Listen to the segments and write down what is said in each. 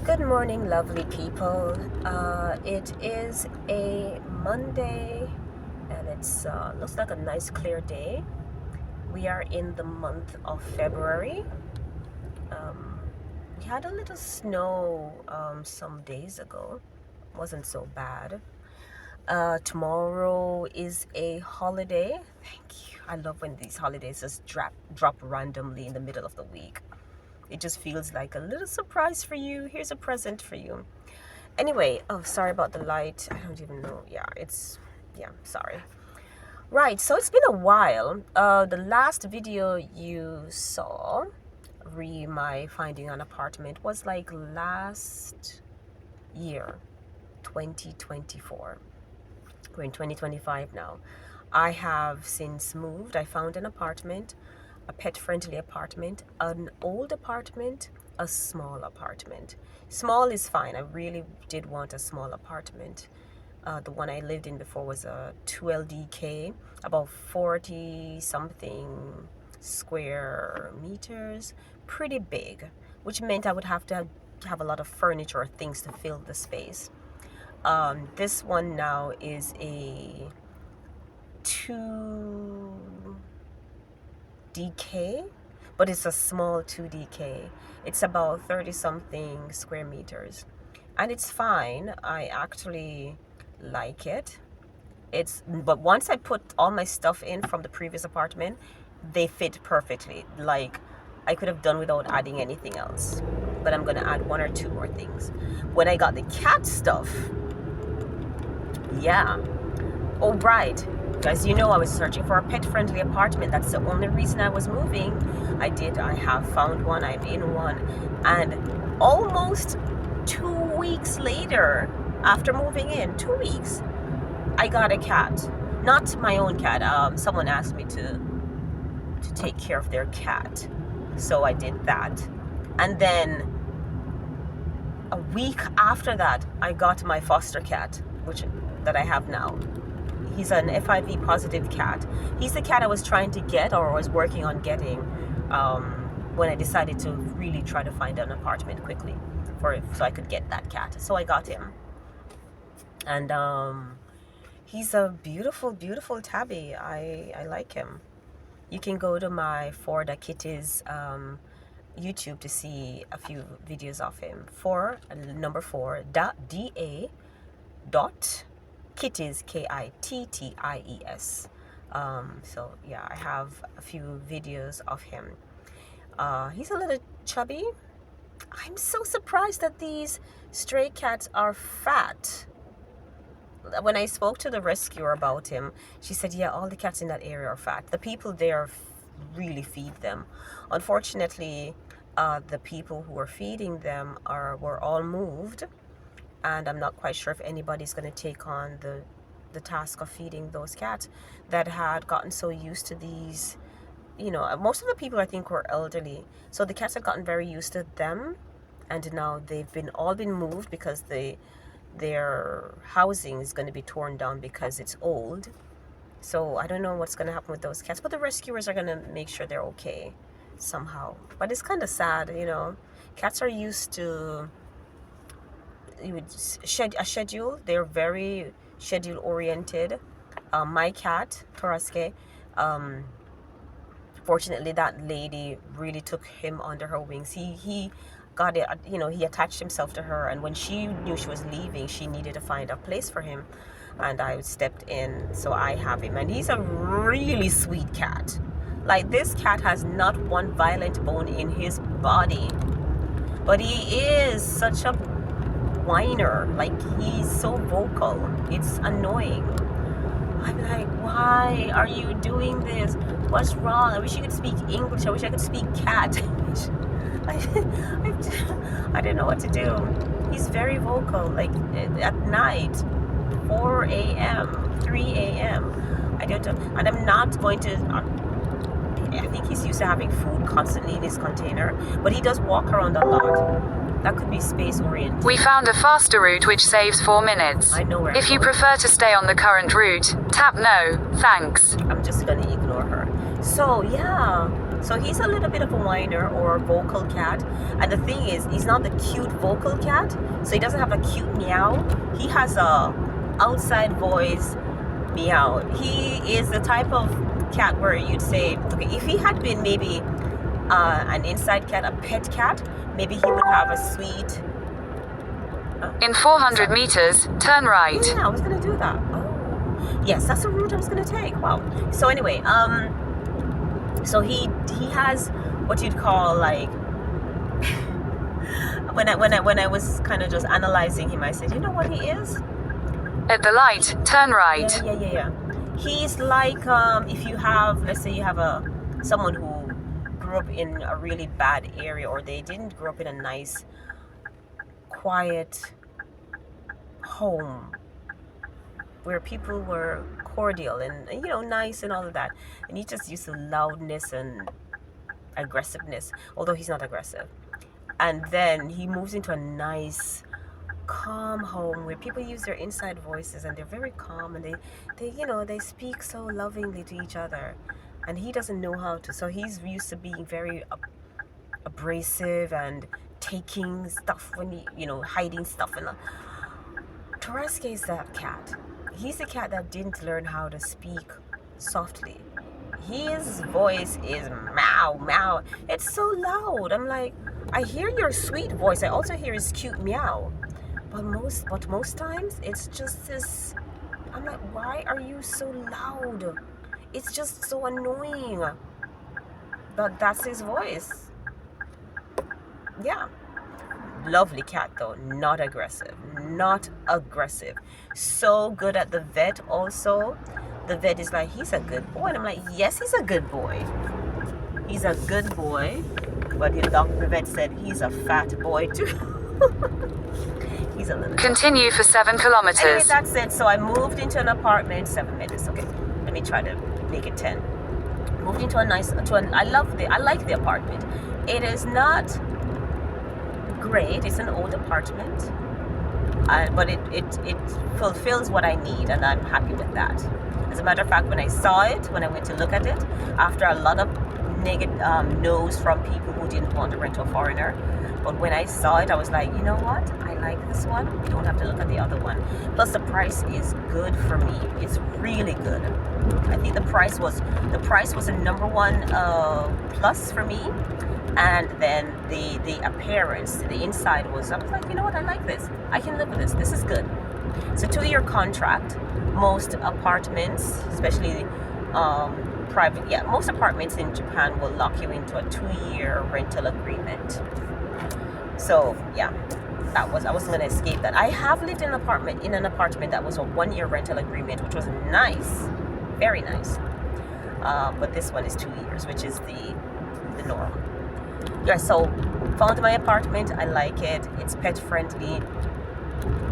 Good morning, lovely people. It is a Monday and it's looks like a nice clear day. We are in the month of February. Um, we had a little snow some days ago. Wasn't so bad. Tomorrow is a holiday. Thank you. I love when these holidays just drop randomly in the middle of the week. It just feels like a little surprise for you. Here's a present for you. Anyway, oh, sorry about the light. I don't even know. Sorry. Right, so it's been a while. The last video you saw, my finding an apartment, was like last year, 2024. We're in 2025 now. I have since moved. I found an apartment, a pet-friendly apartment, an old apartment, a small apartment. Small is fine. I really did want a small apartment. The one I lived in before was a 2 LDK, about 40 something square meters, pretty big, which meant I would have to have a lot of furniture or things to fill the space. This one now is a 2DK, but it's a small 2DK. It's about 30 something square meters, and it's fine. I actually like it. But once I put all my stuff in from the previous apartment, they fit perfectly. Like, I could have done without adding anything else, but I'm gonna add one or two more things. When I got the cat stuff, yeah. Oh, right. As you know, I was searching for a pet-friendly apartment. That's the only reason I was moving. I have found one. I'm in one. And almost 2 weeks later, after moving in, 2 weeks, I got a cat. Not my own cat. Someone asked me to take care of their cat. So I did that. And then a week after that, I got my foster cat, that I have now. He's an FIV positive cat. He's the cat I was trying to get, or was working on getting, when I decided to really try to find an apartment quickly so I could get that cat. So I got him. And he's a beautiful, beautiful tabby. I like him. You can go to my For Da Kitties YouTube to see a few videos of him. Number 4 DA dot kitties, KITTIES. So yeah, I have a few videos of him. He's a little chubby. I'm so surprised that these stray cats are fat. When I spoke to the rescuer about him, she said, yeah, all the cats in that area are fat. The people there really feed them. Unfortunately, the people who are feeding them were all moved, and I'm not quite sure if anybody's going to take on the task of feeding those cats that had gotten so used to these. Most of the people, I think, were elderly, so the cats had gotten very used to them, and now they've all been moved because their housing is going to be torn down because it's old. So I don't know what's going to happen with those cats, but the rescuers are going to make sure they're okay somehow. But it's kind of sad, cats are used to a schedule. They're very schedule oriented. My cat Toraske, fortunately that lady really took him under her wings. He got it, he attached himself to her, and when she knew she was leaving, she needed to find a place for him, and I stepped in. So I have him, and he's a really sweet cat. Like, this cat has not one violent bone in his body, but he is such a whiner. Like, he's so vocal, it's annoying. I'm like, why are you doing this? What's wrong? I wish you could speak English. I wish I could speak cat. I didn't know what to do. He's very vocal. Like, at night, 4 a.m., 3 a.m. I don't know. And I'm not going to. I think he's used to having food constantly in his container, but he does walk around a lot. That could be space oriented. We found a faster route which saves 4 minutes. I know where. If you prefer to stay on the current route, tap no, thanks. I'm just gonna ignore her. So yeah, so he's a little bit of a whiner or vocal cat, and the thing is, he's not the cute vocal cat, so he doesn't have a cute meow. He has a outside voice meow. He is the type of cat where you'd say, okay, if he had been maybe an inside cat, a pet cat, maybe he would have a sweet. In 400 meters, turn right. Oh, yeah, I was gonna do that. Oh, yes, that's the route I was gonna take. Wow. So anyway, so he has what you'd call like when I was kind of just analyzing him, I said, you know what he is? At the light, turn right. Yeah. He's like if you have, let's say you have someone who grew up in a really bad area, or they didn't grow up in a nice, quiet home where people were cordial and nice and all of that, and he just used to loudness and aggressiveness, although he's not aggressive. And then he moves into a nice calm home where people use their inside voices and they're very calm, and they speak so lovingly to each other, and he doesn't know how to, so he's used to being very abrasive and taking stuff when he hiding stuff. And Tarasque is that cat. He's the cat that didn't learn how to speak softly. His voice is meow, meow. It's so loud. I'm like, I hear your sweet voice. I also hear his cute meow. But most times it's just this. I'm like, why are you so loud? It's just so annoying. But that's his voice. Yeah. Lovely cat though, not aggressive. So good at the vet also. The vet is like, he's a good boy, and I'm like, yes, he's a good boy. He's a good boy, but the vet said he's a fat boy too. He's a little. Continue for 7 kilometers. Anyway, that's it. So I moved into an apartment. 7 minutes. Okay, let me try to make it 10. Moved into I like the apartment. It is not great. It's an old apartment, but it fulfills what I need, and I'm happy with that. As a matter of fact, when I went to look at it, after a lot of negative no's from people who didn't want to rent to a foreigner, but when I saw it, I was like, you know what? I like this one. We don't have to look at the other one. Plus, the price is good for me. It's really good. I think the price was the number one plus for me. And then the appearance, the inside was, I was like, you know what, I like this. I can live with this. This is good. It's a 2-year contract. Most apartments, especially private, most apartments in Japan will lock you into a 2-year rental agreement. So yeah, I wasn't gonna escape that. I have lived in an apartment that was a 1-year rental agreement, which was nice, very nice. But this one is 2 years, which is the norm. Yeah, so found my apartment. I like it. It's pet friendly.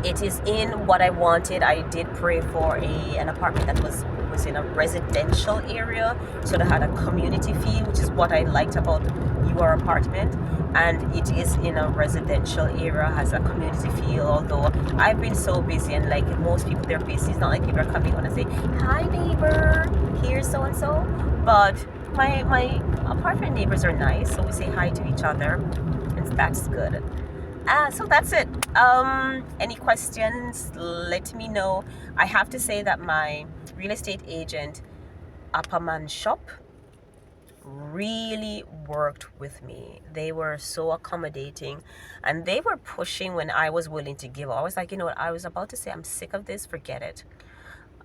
It is in what I wanted. I did pray for an apartment that was in a residential area, so it had a community feel, which is what I liked about your apartment. And it is in a residential area, has a community feel. Although I've been so busy, and like most people, they're busy. It's not like people are coming on and say, "Hi neighbor, here's so and so." But my apartment neighbors are nice, so we say hi to each other, and that's good. So that's it. Any questions, let me know. I have to say that my real estate agent, Appaman Shop, really worked with me. They were so accommodating, and they were pushing when I was willing to give. I was like, you know what, I was about to say, I'm sick of this, forget it.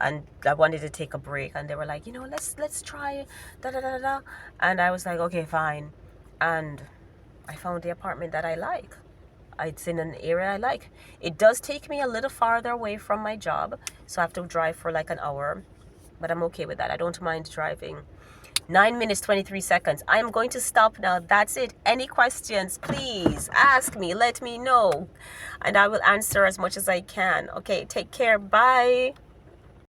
And I wanted to take a break, and they were like, let's try da. And I was like, okay, fine. And I found the apartment that I like. It's in an area I like. It does take me a little farther away from my job, so I have to drive for like an hour, but I'm okay with that. I don't mind driving. 9 minutes 23 seconds. I'm going to stop now. That's it. Any questions, please ask me, let me know, and I will answer as much as I can. Okay, take care. Bye.